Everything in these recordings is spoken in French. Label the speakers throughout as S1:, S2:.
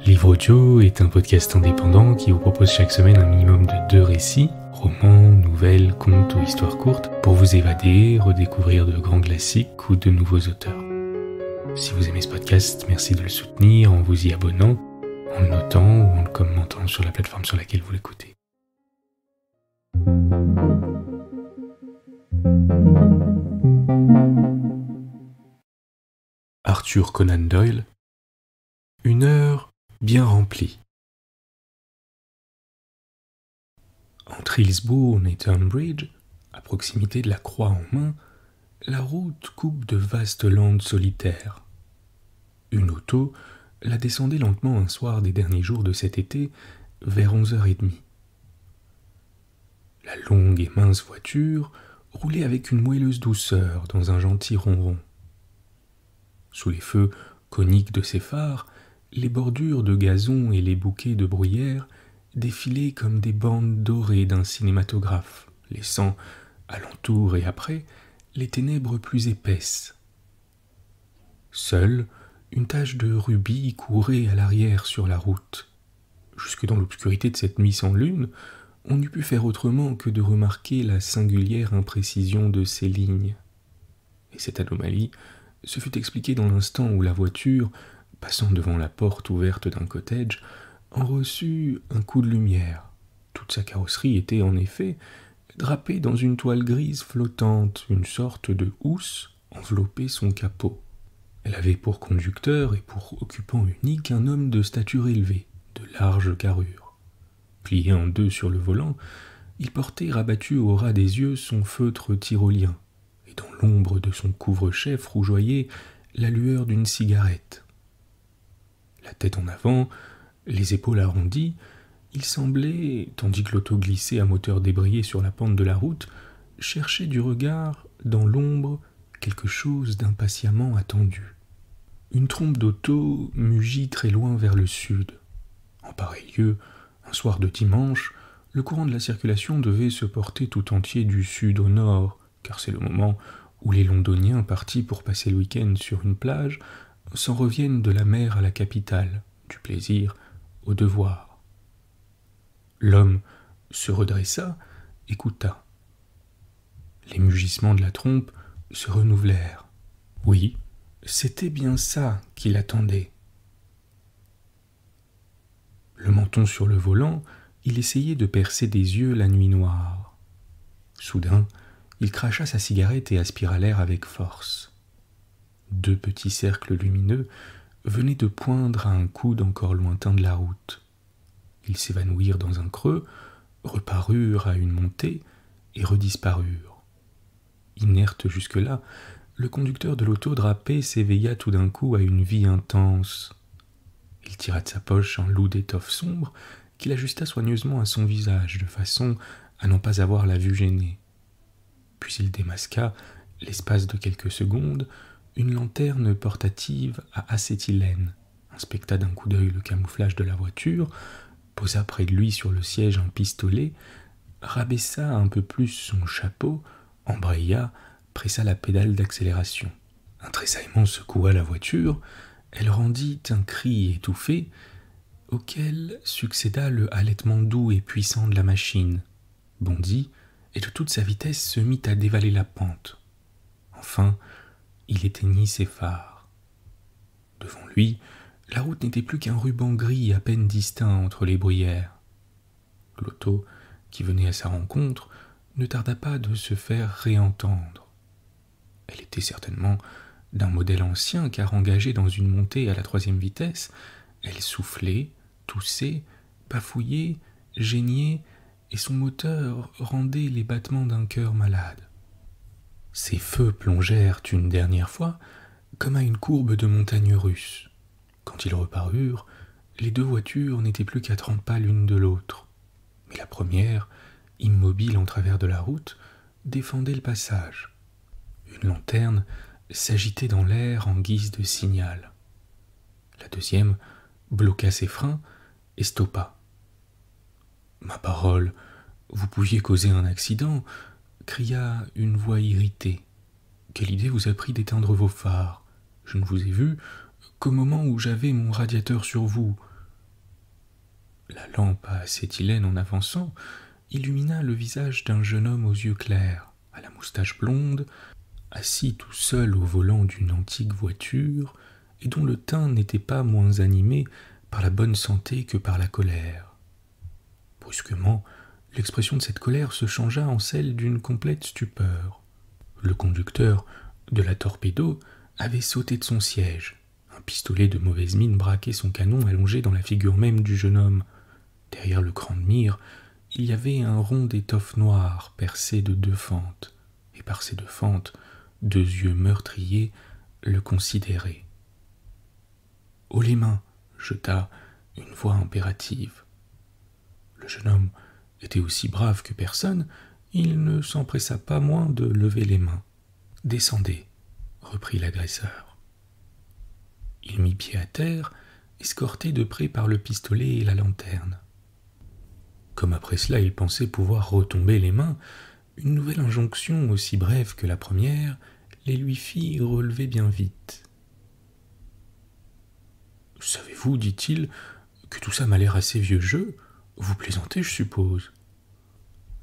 S1: Livre Audio est un podcast indépendant qui vous propose chaque semaine un minimum de 2 récits, romans, nouvelles, contes ou histoires courtes, pour vous évader, redécouvrir de grands classiques ou de nouveaux auteurs. Si vous aimez ce podcast, merci de le soutenir en vous y abonnant, en le notant ou en le commentant sur la plateforme sur laquelle vous l'écoutez. Arthur Conan Doyle, une heure bien remplie. Entre Hillsbourne et Tunbridge, à proximité de la Croix en Main, la route coupe de vastes landes solitaires. Une auto la descendait lentement un soir des derniers jours de cet été, vers 11h30. La longue et mince voiture roulait avec une moelleuse douceur dans un gentil ronron. Sous les feux coniques de ses phares, les bordures de gazon et les bouquets de bruyère défilaient comme des bandes dorées d'un cinématographe, laissant, alentour et après, les ténèbres plus épaisses. Seule, une tache de rubis courait à l'arrière sur la route. Jusque dans l'obscurité de cette nuit sans lune, on n'eût pu faire autrement que de remarquer la singulière imprécision de ces lignes. Et cette anomalie se fut expliquée dans l'instant où la voiture, passant devant la porte ouverte d'un cottage, en reçut un coup de lumière. Toute sa carrosserie était en effet drapée dans une toile grise flottante, une sorte de housse enveloppait son capot. Elle avait pour conducteur et pour occupant unique un homme de stature élevée, de large carrure. Plié en deux sur le volant, il portait rabattu au ras des yeux son feutre tyrolien, et dans l'ombre de son couvre-chef rougeoyait la lueur d'une cigarette. La tête en avant, les épaules arrondies, il semblait, tandis que l'auto glissait à moteur débrayé sur la pente de la route, chercher du regard, dans l'ombre, quelque chose d'impatiemment attendu. Une trompe d'auto mugit très loin vers le sud. En pareil lieu, un soir de dimanche, le courant de la circulation devait se porter tout entier du sud au nord, car c'est le moment où les Londoniens partis pour passer le week-end sur une plage s'en reviennent de la mer à la capitale, du plaisir au devoir. L'homme se redressa, écouta. Les mugissements de la trompe se renouvelèrent. Oui, c'était bien ça qu'il attendait. Le menton sur le volant, il essayait de percer des yeux la nuit noire. Soudain, il cracha sa cigarette et aspira l'air avec force. 2 petits cercles lumineux venaient de poindre à un coude encore lointain de la route. Ils s'évanouirent dans un creux, reparurent à une montée et redisparurent. Inerte jusque-là, le conducteur de l'auto drapé s'éveilla tout d'un coup à une vie intense. Il tira de sa poche un loup d'étoffe sombre qu'il ajusta soigneusement à son visage, de façon à n'en pas avoir la vue gênée. Puis il démasqua, l'espace de quelques secondes, une lanterne portative à acétylène, inspecta d'un coup d'œil le camouflage de la voiture, posa près de lui sur le siège un pistolet, rabaissa un peu plus son chapeau, embraya, pressa la pédale d'accélération. Un tressaillement secoua la voiture, elle rendit un cri étouffé, auquel succéda le halètement doux et puissant de la machine, bondit, et de toute sa vitesse se mit à dévaler la pente. Enfin, il éteignit ses phares. Devant lui, la route n'était plus qu'un ruban gris à peine distinct entre les bruyères. L'auto, qui venait à sa rencontre, ne tarda pas de se faire réentendre. Elle était certainement d'un modèle ancien, car engagée dans une montée à la 3e vitesse, elle soufflait, toussait, bafouillait, geignait, et son moteur rendait les battements d'un cœur malade. Ses feux plongèrent une dernière fois, comme à une courbe de montagne russe. Quand ils reparurent, les 2 voitures n'étaient plus qu'à 30 pas l'une de l'autre. Mais la première, immobile en travers de la route, défendait le passage. Une lanterne s'agitait dans l'air en guise de signal. La deuxième bloqua ses freins et stoppa. « Ma parole, vous pouviez causer un accident !» cria une voix irritée. « Quelle idée vous a pris d'éteindre vos phares ? Je ne vous ai vu qu'au moment où j'avais mon radiateur sur vous. La lampe à acétylène, en avançant, illumina le visage d'un jeune homme aux yeux clairs, à la moustache blonde, assis tout seul au volant d'une antique voiture, et dont le teint n'était pas moins animé par la bonne santé que par la colère. Brusquement, l'expression de cette colère se changea en celle d'une complète stupeur. Le conducteur de la torpédo avait sauté de son siège. Un pistolet de mauvaise mine braquait son canon allongé dans la figure même du jeune homme. Derrière le cran de mire, il y avait un rond d'étoffe noire percé de 2 fentes, et par ces 2 fentes, 2 yeux meurtriers le considéraient. « Haut les mains !» jeta une voix impérative. Le jeune homme était aussi brave que personne, il ne s'empressa pas moins de lever les mains. « Descendez !» reprit l'agresseur. Il mit pied à terre, escorté de près par le pistolet et la lanterne. Comme après cela il pensait pouvoir retomber les mains, une nouvelle injonction, aussi brève que la première, les lui fit relever bien vite. « Savez-vous, dit-il, que tout ça m'a l'air assez vieux jeu? Vous plaisantez, je suppose. »«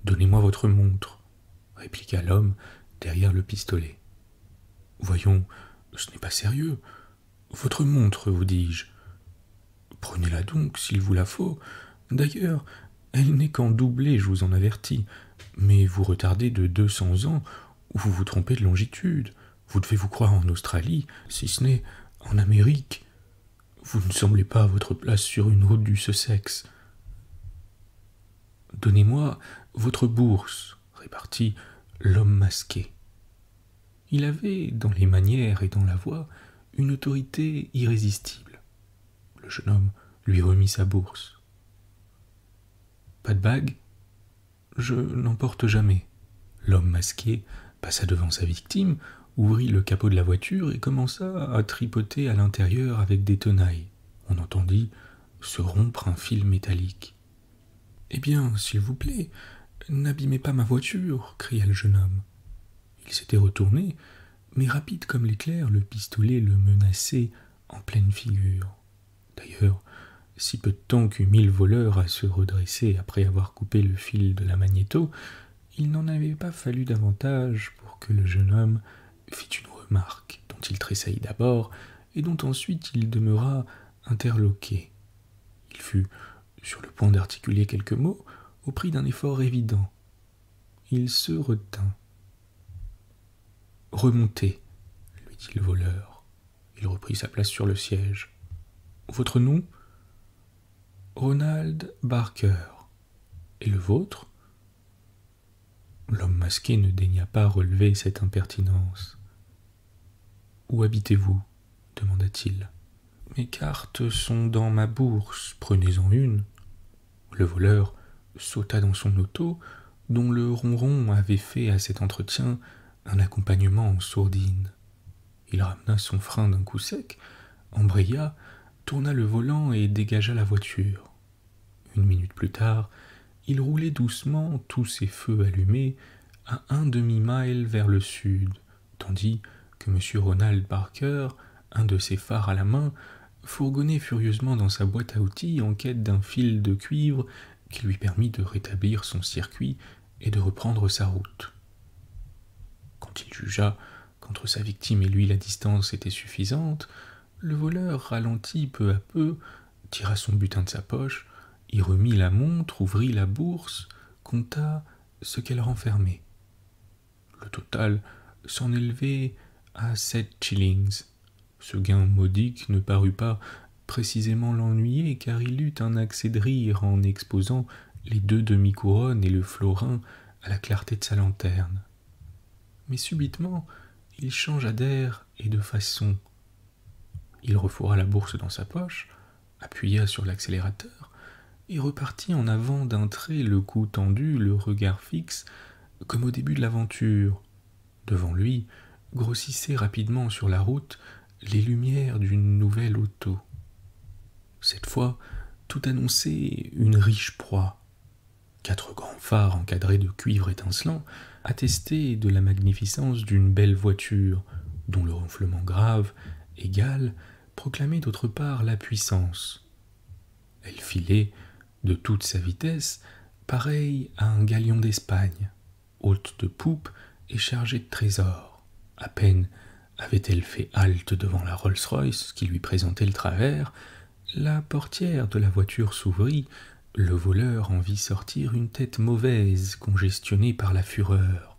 S1: Donnez-moi votre montre, » répliqua l'homme derrière le pistolet. « Voyons, ce n'est pas sérieux. Votre montre, vous dis-je. Prenez-la donc, s'il vous la faut. D'ailleurs, elle n'est qu'en doublé, je vous en avertis. Mais vous retardez de 200 ans, ou vous vous trompez de longitude. Vous devez vous croire en Australie, si ce n'est en Amérique. Vous ne semblez pas à votre place sur une route du Sussex. »« Donnez-moi votre bourse, » répartit l'homme masqué. Il avait, dans les manières et dans la voix, une autorité irrésistible. Le jeune homme lui remit sa bourse. « Pas de bague ? Je n'en porte jamais. » L'homme masqué passa devant sa victime, ouvrit le capot de la voiture et commença à tripoter à l'intérieur avec des tenailles. On entendit se rompre un fil métallique. « Eh bien, s'il vous plaît, n'abîmez pas ma voiture !» cria le jeune homme. Il s'était retourné, mais rapide comme l'éclair, le pistolet le menaçait en pleine figure. D'ailleurs, si peu de temps qu'eut mis le voleur à se redresser après avoir coupé le fil de la magnéto, il n'en avait pas fallu davantage pour que le jeune homme fit une remarque dont il tressaillit d'abord et dont ensuite il demeura interloqué. Il fut sur le point d'articuler quelques mots au prix d'un effort évident. Il se retint. « Remontez, » lui dit le voleur. Il reprit sa place sur le siège. « Votre nom ? » ?»« Ronald Barker. »« Et le vôtre ?» L'homme masqué ne daigna pas relever cette impertinence. « Où habitez-vous ? » demanda-t-il. « Mes cartes sont dans ma bourse, prenez-en une. » Le voleur sauta dans son auto, dont le ronron avait fait à cet entretien un accompagnement en sourdine. Il ramena son frein d'un coup sec, embraya, tourna le volant et dégagea la voiture. Une minute plus tard, il roulait doucement, tous ses feux allumés, à un demi-mile vers le sud, tandis que M. Ronald Barker, un de ses phares à la main, fourgonnait furieusement dans sa boîte à outils en quête d'un fil de cuivre qui lui permit de rétablir son circuit et de reprendre sa route. Quand il jugea qu'entre sa victime et lui la distance était suffisante, le voleur ralentit peu à peu, tira son butin de sa poche, y remit la montre, ouvrit la bourse, compta ce qu'elle renfermait. Le total s'en élevait à 7 shillings. Ce gain modique ne parut pas précisément l'ennuyer, car il eut un accès de rire en exposant les 2 demi-couronnes et le florin à la clarté de sa lanterne. Mais subitement, il changea d'air et de façon. Il refourra la bourse dans sa poche, appuya sur l'accélérateur et repartit en avant d'un trait, le cou tendu, le regard fixe, comme au début de l'aventure. Devant lui, grossissaient rapidement sur la route les lumières d'une nouvelle auto. Cette fois, tout annonçait une riche proie. 4 grands phares encadrés de cuivre étincelant attestaient de la magnificence d'une belle voiture, dont le ronflement grave, égal, proclamait d'autre part la puissance. Elle filait de toute sa vitesse, pareil à un galion d'Espagne, haute de poupe et chargée de trésors. À peine avait-elle fait halte devant la Rolls-Royce qui lui présentait le travers, la portière de la voiture s'ouvrit, le voleur en vit sortir une tête mauvaise, congestionnée par la fureur.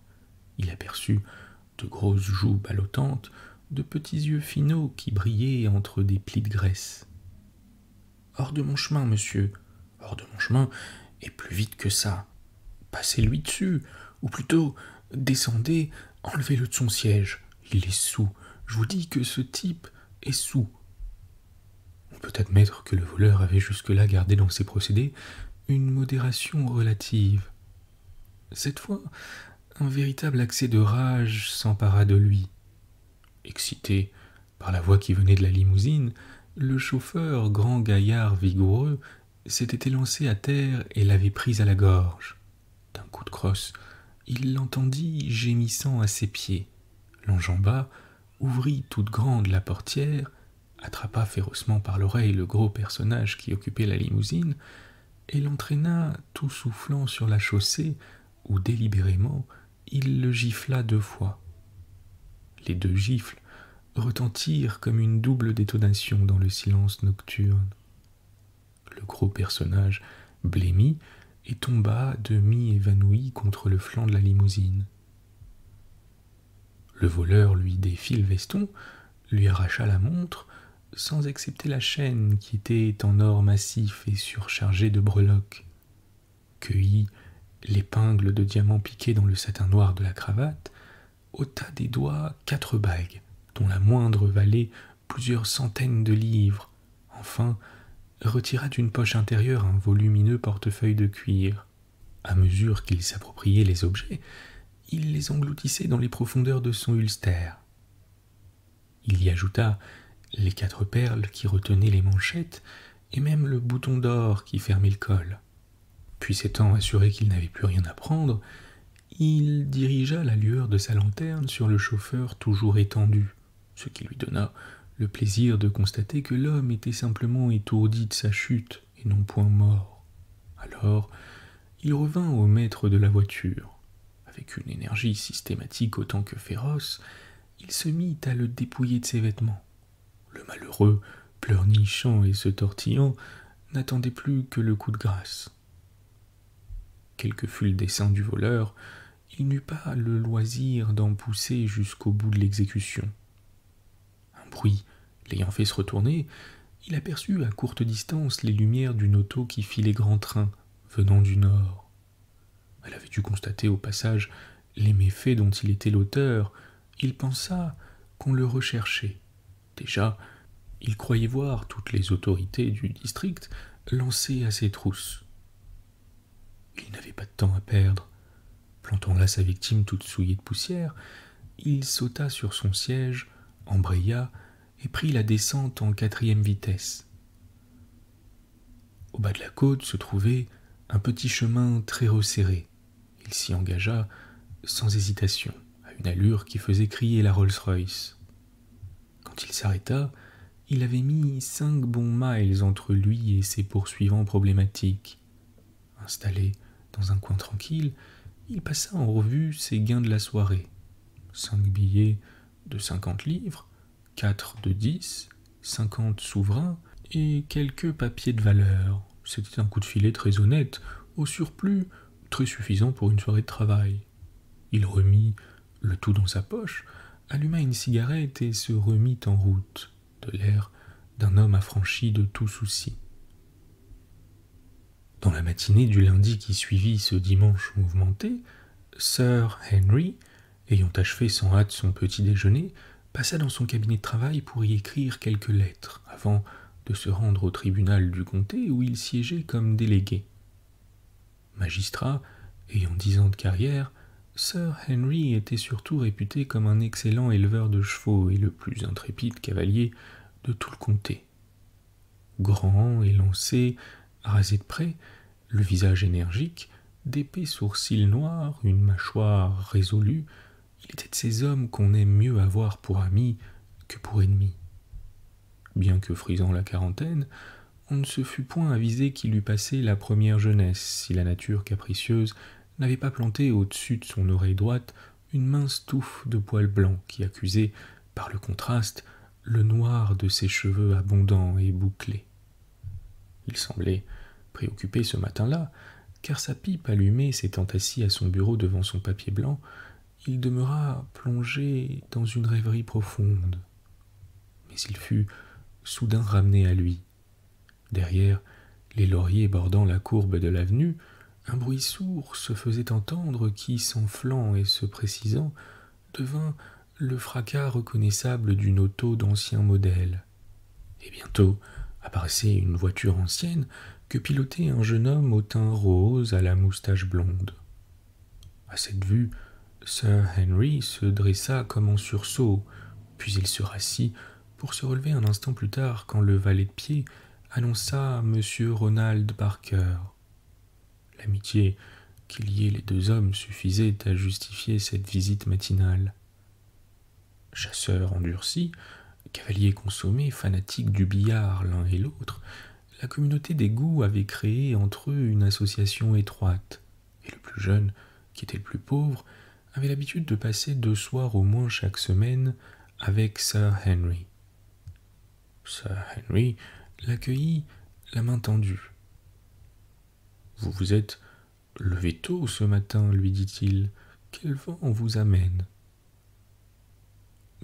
S1: Il aperçut de grosses joues ballottantes, de petits yeux finaux qui brillaient entre des plis de graisse. « Hors de mon chemin, monsieur, hors de mon chemin, et plus vite que ça. Passez-lui dessus, ou plutôt, descendez, enlevez-le de son siège. Il est saoul. Je vous dis que ce type est saoul. » On peut admettre que le voleur avait jusque-là gardé dans ses procédés une modération relative. Cette fois, un véritable accès de rage s'empara de lui. Excité par la voix qui venait de la limousine, le chauffeur, grand gaillard vigoureux, s'était élancé à terre et l'avait prise à la gorge. D'un coup de crosse, il l'entendit gémissant à ses pieds, l'enjamba, ouvrit toute grande la portière, attrapa férocement par l'oreille le gros personnage qui occupait la limousine et l'entraîna tout soufflant sur la chaussée où délibérément il le gifla 2 fois. Les 2 gifles retentirent comme une double détonation dans le silence nocturne. Le gros personnage blêmit et tomba demi-évanoui contre le flanc de la limousine. Le voleur lui défit le veston, lui arracha la montre, sans excepter la chaîne qui était en or massif et surchargée de breloques, cueillit l'épingle de diamant piqué dans le satin noir de la cravate, ôta des doigts 4 bagues, dont la moindre valait plusieurs centaines de livres, enfin retira d'une poche intérieure un volumineux portefeuille de cuir. À mesure qu'il s'appropriait les objets, il les engloutissait dans les profondeurs de son ulster. Il y ajouta les 4 perles qui retenaient les manchettes et même le bouton d'or qui fermait le col. Puis s'étant assuré qu'il n'avait plus rien à prendre, il dirigea la lueur de sa lanterne sur le chauffeur toujours étendu, ce qui lui donna le plaisir de constater que l'homme était simplement étourdi de sa chute et non point mort. Alors, il revint au maître de la voiture. Avec une énergie systématique autant que féroce, il se mit à le dépouiller de ses vêtements. Le malheureux, pleurnichant et se tortillant, n'attendait plus que le coup de grâce. Quel que fût le dessein du voleur, il n'eut pas le loisir d'en pousser jusqu'au bout de l'exécution. Un bruit l'ayant fait se retourner, il aperçut à courte distance les lumières d'une auto qui filait grand train, venant du nord. Elle avait dû constater au passage les méfaits dont il était l'auteur. Il pensa qu'on le recherchait. Déjà, il croyait voir toutes les autorités du district lancées à ses trousses. Il n'avait pas de temps à perdre. Plantant là sa victime toute souillée de poussière, il sauta sur son siège, embraya et prit la descente en 4e vitesse. Au bas de la côte se trouvait un petit chemin très resserré. Il s'y engagea sans hésitation, à une allure qui faisait crier la Rolls-Royce. Quand il s'arrêta, il avait mis 5 bons miles entre lui et ses poursuivants problématiques. Installé dans un coin tranquille, il passa en revue ses gains de la soirée. 5 billets de 50 livres, 4 de 10, 50 souverains et quelques papiers de valeur. C'était un coup de filet très honnête, au surplus très suffisant pour une soirée de travail. Il remit le tout dans sa poche, alluma une cigarette et se remit en route, de l'air d'un homme affranchi de tout souci. Dans la matinée du lundi qui suivit ce dimanche mouvementé, Sir Henry, ayant achevé sans hâte son petit déjeuner, passa dans son cabinet de travail pour y écrire quelques lettres, avant de se rendre au tribunal du comté où il siégeait comme délégué. Magistrat, ayant 10 ans de carrière, Sir Henry était surtout réputé comme un excellent éleveur de chevaux et le plus intrépide cavalier de tout le comté. Grand, élancé, rasé de près, le visage énergique, d'épais sourcils noirs, une mâchoire résolue, il était de ces hommes qu'on aime mieux avoir pour amis que pour ennemis. Bien que frisant la quarantaine, on ne se fût point avisé qu'il eût passé la première jeunesse, si la nature capricieuse n'avait pas planté au-dessus de son oreille droite une mince touffe de poils blancs qui accusait, par le contraste, le noir de ses cheveux abondants et bouclés. Il semblait préoccupé ce matin-là, car sa pipe allumée s'étant assis à son bureau devant son papier blanc, il demeura plongé dans une rêverie profonde. Mais il fut soudain ramené à lui. Derrière les lauriers bordant la courbe de l'avenue, un bruit sourd se faisait entendre qui, s'enflant et se précisant, devint le fracas reconnaissable d'une auto d'ancien modèle. Et bientôt apparaissait une voiture ancienne que pilotait un jeune homme au teint rose à la moustache blonde. À cette vue, Sir Henry se dressa comme en sursaut, puis il se rassit pour se relever un instant plus tard quand le valet de pied annonça Monsieur Ronald Barker. L'amitié qui liait les deux hommes suffisait à justifier cette visite matinale. Chasseurs endurcis, cavaliers consommés, fanatiques du billard l'un et l'autre, la communauté des goûts avait créé entre eux une association étroite, et le plus jeune, qui était le plus pauvre, avait l'habitude de passer 2 soirs au moins chaque semaine avec Sir Henry. Sir Henry l'accueillit la main tendue. « Vous vous êtes levé tôt ce matin, lui dit-il. Quel vent vous amène ?»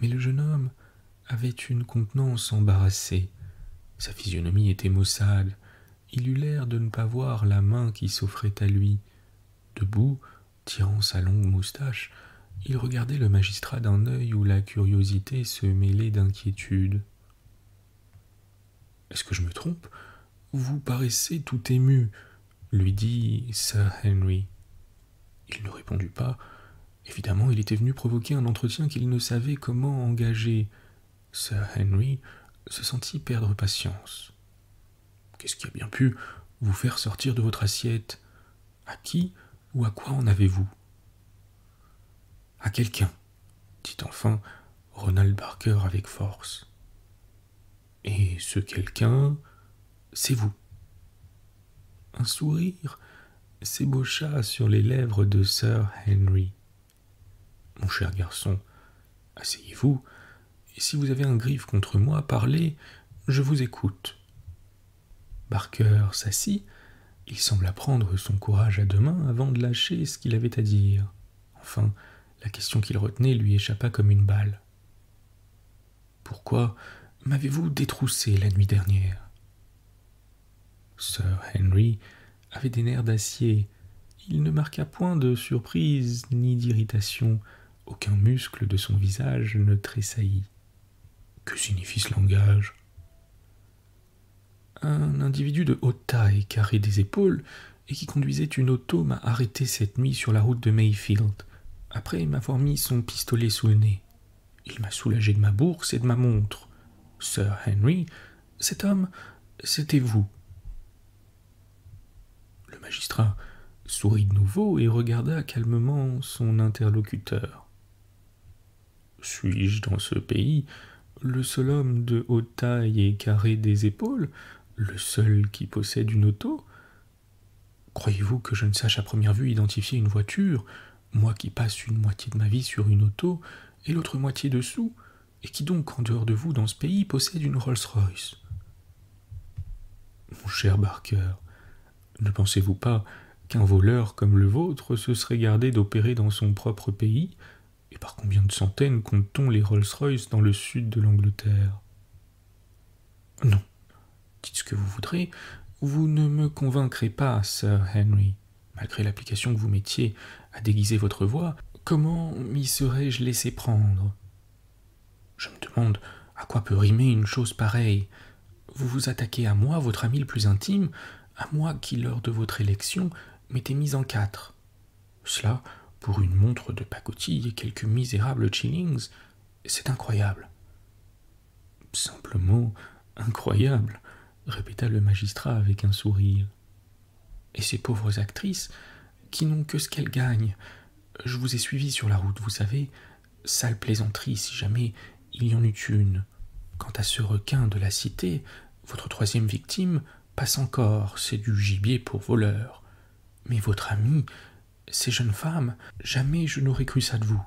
S1: Mais le jeune homme avait une contenance embarrassée. Sa physionomie était maussade. Il eut l'air de ne pas voir la main qui s'offrait à lui. Debout, tirant sa longue moustache, il regardait le magistrat d'un œil où la curiosité se mêlait d'inquiétude. « Est-ce que je me trompe ? Vous paraissez tout ému, » lui dit Sir Henry. Il ne répondit pas. Évidemment, il était venu provoquer un entretien qu'il ne savait comment engager. Sir Henry se sentit perdre patience. « Qu'est-ce qui a bien pu vous faire sortir de votre assiette ? À qui ou à quoi en avez-vous ?»« À quelqu'un, » dit enfin Ronald Barker avec force. « Et ce quelqu'un, c'est vous. » Un sourire s'ébaucha sur les lèvres de Sir Henry. « Mon cher garçon, asseyez-vous, et si vous avez un griffe contre moi, parlez, je vous écoute. » Barker s'assit. Il sembla prendre son courage à 2 mains avant de lâcher ce qu'il avait à dire. Enfin, la question qu'il retenait lui échappa comme une balle. « Pourquoi m'avez-vous détroussé la nuit dernière ?» Sir Henry avait des nerfs d'acier. Il ne marqua point de surprise ni d'irritation. Aucun muscle de son visage ne tressaillit. Que signifie ce langage ? Un individu de haute taille, carré des épaules, et qui conduisait une auto m'a arrêté cette nuit sur la route de Mayfield, après m'avoir mis son pistolet sous le nez. Il m'a soulagé de ma bourse et de ma montre. Sir Henry, cet homme, c'était vous. Le magistrat sourit de nouveau et regarda calmement son interlocuteur. « Suis-je dans ce pays le seul homme de haute taille et carré des épaules, le seul qui possède une auto ? Croyez-vous que je ne sache à première vue identifier une voiture, moi qui passe une moitié de ma vie sur une auto et l'autre moitié dessous, et qui donc, en dehors de vous, dans ce pays, possède une Rolls-Royce ? Mon cher Barker, ne pensez-vous pas qu'un voleur comme le vôtre se serait gardé d'opérer dans son propre pays ? Et par combien de centaines compte-t-on les Rolls-Royce dans le sud de l'Angleterre ? Non, dites ce que vous voudrez, vous ne me convaincrez pas, Sir Henry. Malgré l'application que vous mettiez à déguiser votre voix, comment m'y serais-je laissé prendre ? Je me demande à quoi peut rimer une chose pareille. Vous vous attaquez à moi, votre ami le plus intime, à moi qui, lors de votre élection, m'étais mis en 4. Cela, pour une montre de pacotille et quelques misérables shillings, c'est incroyable. Simplement incroyable, répéta le magistrat avec un sourire. Et ces pauvres actrices, qui n'ont que ce qu'elles gagnent. Je vous ai suivi sur la route, vous savez, sale plaisanterie si jamais il y en eut une. Quant à ce requin de la cité, Votre troisième victime passe encore, c'est du gibier pour voleur. Mais votre amie, ces jeunes femmes, jamais je n'aurais cru ça de vous.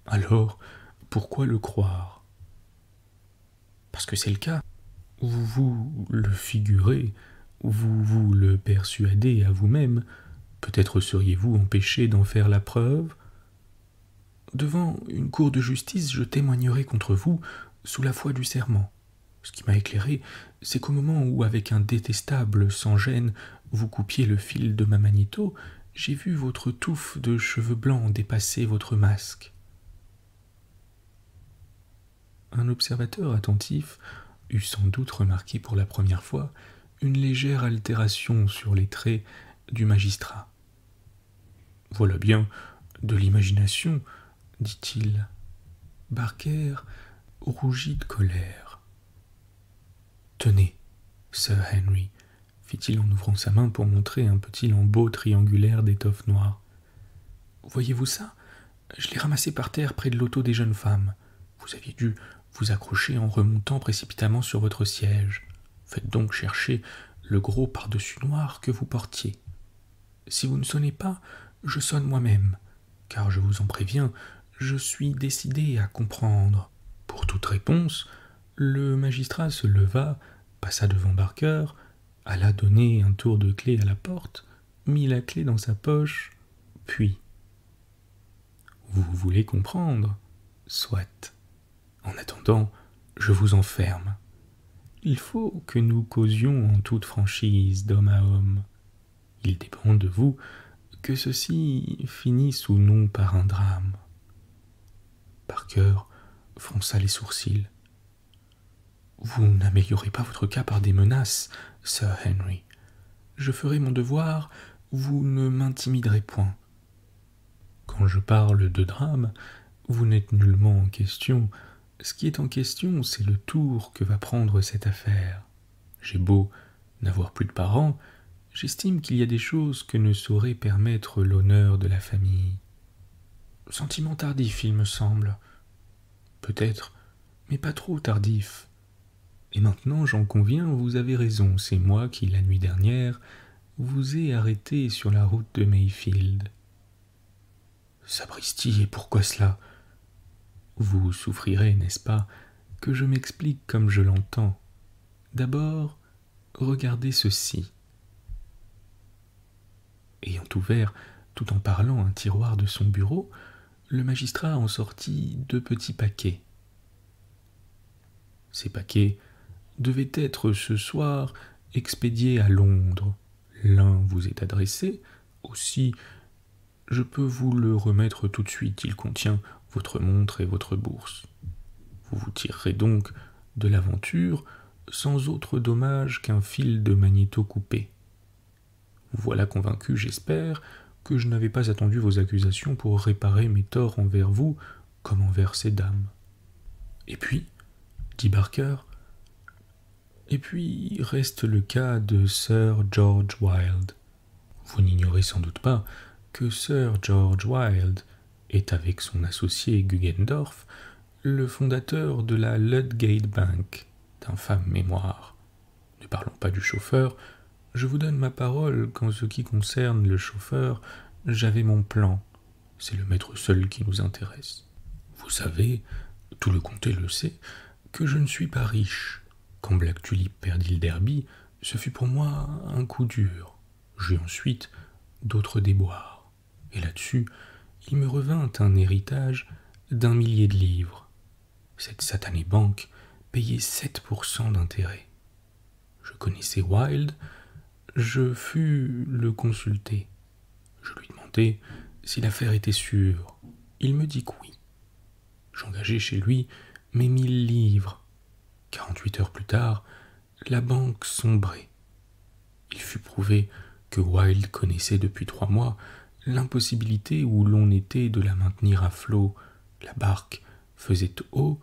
S1: Alors, pourquoi le croire? Parce que c'est le cas. Vous vous le figurez, vous vous le persuadez à vous-même. Peut-être seriez-vous empêché d'en faire la preuve? Devant une cour de justice, je témoignerai contre vous sous la foi du serment. Ce qui m'a éclairé, c'est qu'au moment où, avec un détestable sans-gêne, vous coupiez le fil de ma magnéto, j'ai vu votre touffe de cheveux blancs dépasser votre masque. Un observateur attentif eût sans doute remarqué pour la première fois une légère altération sur les traits du magistrat. « Voilà bien de l'imagination, dit-il. Barker rougit de colère. « Tenez, Sir Henry, fit-il en ouvrant sa main pour montrer un petit lambeau triangulaire d'étoffe noire. Voyez-vous ça? Je l'ai ramassé par terre près de l'auto des jeunes femmes. Vous aviez dû vous accrocher en remontant précipitamment sur votre siège. Faites donc chercher le gros par-dessus noir que vous portiez. Si vous ne sonnez pas, je sonne moi-même, car je vous en préviens, je suis décidé à comprendre. » Pour toute réponse, le magistrat se leva, passa devant Barker, alla donner un tour de clé à la porte, mit la clé dans sa poche, puis « Vous voulez comprendre? Soit. En attendant, je vous enferme. Il faut que nous causions en toute franchise, d'homme à homme. Il dépend de vous que ceci finisse ou non par un drame. » Barker fronça les sourcils. « Vous n'améliorez pas votre cas par des menaces, Sir Henry. Je ferai mon devoir, vous ne m'intimiderez point. Quand je parle de drame, vous n'êtes nullement en question. Ce qui est en question, c'est le tour que va prendre cette affaire. J'ai beau n'avoir plus de parents, j'estime qu'il y a des choses que ne saurait permettre l'honneur de la famille. Sentiment tardif, il me semble. Peut-être, mais pas trop tardif. Et maintenant, j'en conviens, vous avez raison, c'est moi qui, la nuit dernière, vous ai arrêté sur la route de Mayfield. Sapristi, et pourquoi cela? Vous souffrirez, n'est-ce pas, que je m'explique comme je l'entends. D'abord, regardez ceci. Ayant ouvert, tout en parlant, un tiroir de son bureau, le magistrat en sortit 2 petits paquets. Ces paquets devaient être ce soir expédiés à Londres. L'un vous est adressé, aussi je peux vous le remettre tout de suite, il contient votre montre et votre bourse. Vous vous tirerez donc de l'aventure sans autre dommage qu'un fil de magnéto coupé. Vous voilà convaincu, j'espère, que je n'avais pas attendu vos accusations pour réparer mes torts envers vous comme envers ces dames. Et puis, dit Barker, et puis reste le cas de Sir George Wilde. Vous n'ignorez sans doute pas que Sir George Wilde est, avec son associé Guggendorf, le fondateur de la Ludgate Bank, d'infâme mémoire. Ne parlons pas du chauffeur, je vous donne ma parole qu'en ce qui concerne le chauffeur, j'avais mon plan. C'est le maître seul qui nous intéresse. Vous savez, tout le comté le sait, que je ne suis pas riche. Quand Black Tulip perdit le derby, ce fut pour moi un coup dur. J'eus ensuite d'autres déboires. Et là-dessus, il me revint un héritage d'1 millier de livres. Cette satanée banque payait 7% d'intérêt. Je connaissais Wilde, je fus le consulter. Je lui demandai si l'affaire était sûre. Il me dit que oui. J'engageai chez lui mes 1000 livres. 48 heures plus tard, la banque sombrait. Il fut prouvé que Wilde connaissait depuis 3 mois l'impossibilité où l'on était de la maintenir à flot. La barque faisait eau,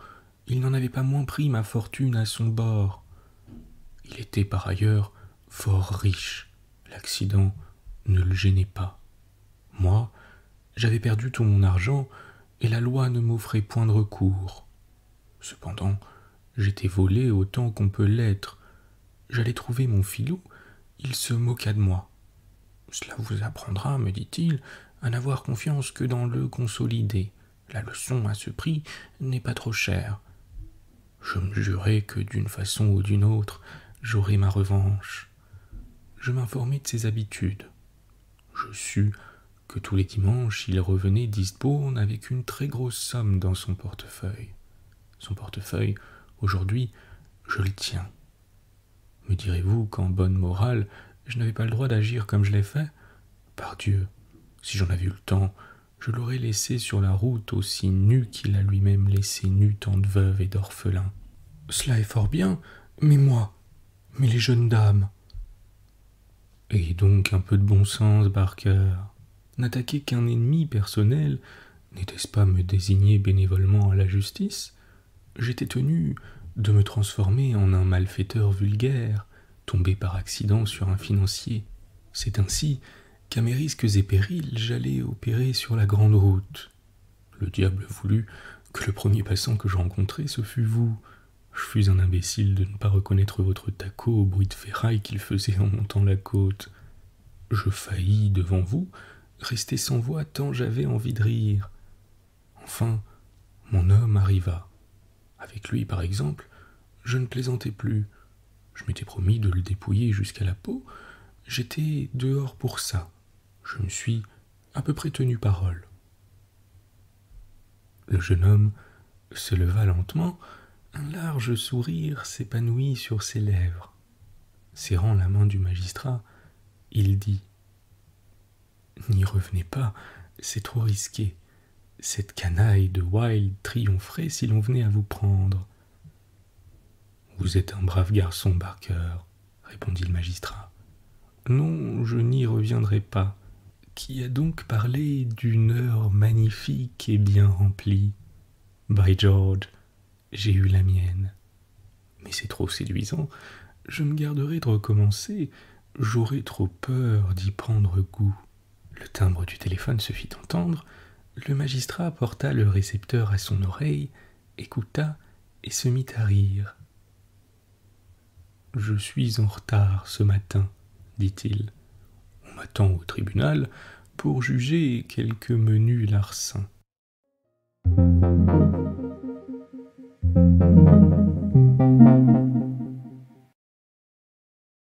S1: il n'en avait pas moins pris ma fortune à son bord. Il était par ailleurs fort riche. L'accident ne le gênait pas. Moi, j'avais perdu tout mon argent et la loi ne m'offrait point de recours. Cependant, J'étais volé autant qu'on peut l'être. J'allais trouver mon filou, il se moqua de moi. Cela vous apprendra, me dit-il, à n'avoir confiance que dans le consolidé. La leçon à ce prix n'est pas trop chère. Je me jurai que d'une façon ou d'une autre, j'aurais ma revanche. Je m'informai de ses habitudes. Je sus que tous les dimanches, il revenait d'Eastbourne avec une très grosse somme dans son portefeuille. Son portefeuille, aujourd'hui, je le tiens. Me direz-vous qu'en bonne morale, je n'avais pas le droit d'agir comme je l'ai fait? Pardieu, si j'en avais eu le temps, je l'aurais laissé sur la route aussi nu qu'il a lui-même laissé nu tant de veuves et d'orphelins. Cela est fort bien, mais moi, mais les jeunes dames. Et donc un peu de bon sens, Barker. N'attaquer qu'un ennemi personnel, n'était-ce pas me désigner bénévolement à la justice? J'étais tenu de me transformer en un malfaiteur vulgaire, tombé par accident sur un financier. C'est ainsi qu'à mes risques et périls, j'allais opérer sur la grande route. Le diable voulut que le premier passant que je rencontrai, ce fût vous. Je fus un imbécile de ne pas reconnaître votre taco au bruit de ferraille qu'il faisait en montant la côte. Je faillis, devant vous, rester sans voix tant j'avais envie de rire. Enfin, mon homme arriva. Avec lui, par exemple, je ne plaisantais plus. Je m'étais promis de le dépouiller jusqu'à la peau. J'étais dehors pour ça. Je me suis à peu près tenu parole. Le jeune homme se leva lentement, un large sourire s'épanouit sur ses lèvres. Serrant la main du magistrat, il dit « N'y revenez pas, c'est trop risqué. Cette canaille de Wilde triompherait si l'on venait à vous prendre. » « Vous êtes un brave garçon, Barker, » répondit le magistrat. « Non, je n'y reviendrai pas. Qui a donc parlé d'une heure magnifique et bien remplie? By George, j'ai eu la mienne. Mais c'est trop séduisant, je me garderai de recommencer, j'aurais trop peur d'y prendre goût. » Le timbre du téléphone se fit entendre, le magistrat porta le récepteur à son oreille, écouta et se mit à rire. « Je suis en retard ce matin, dit-il. On m'attend au tribunal pour juger quelques menus larcins.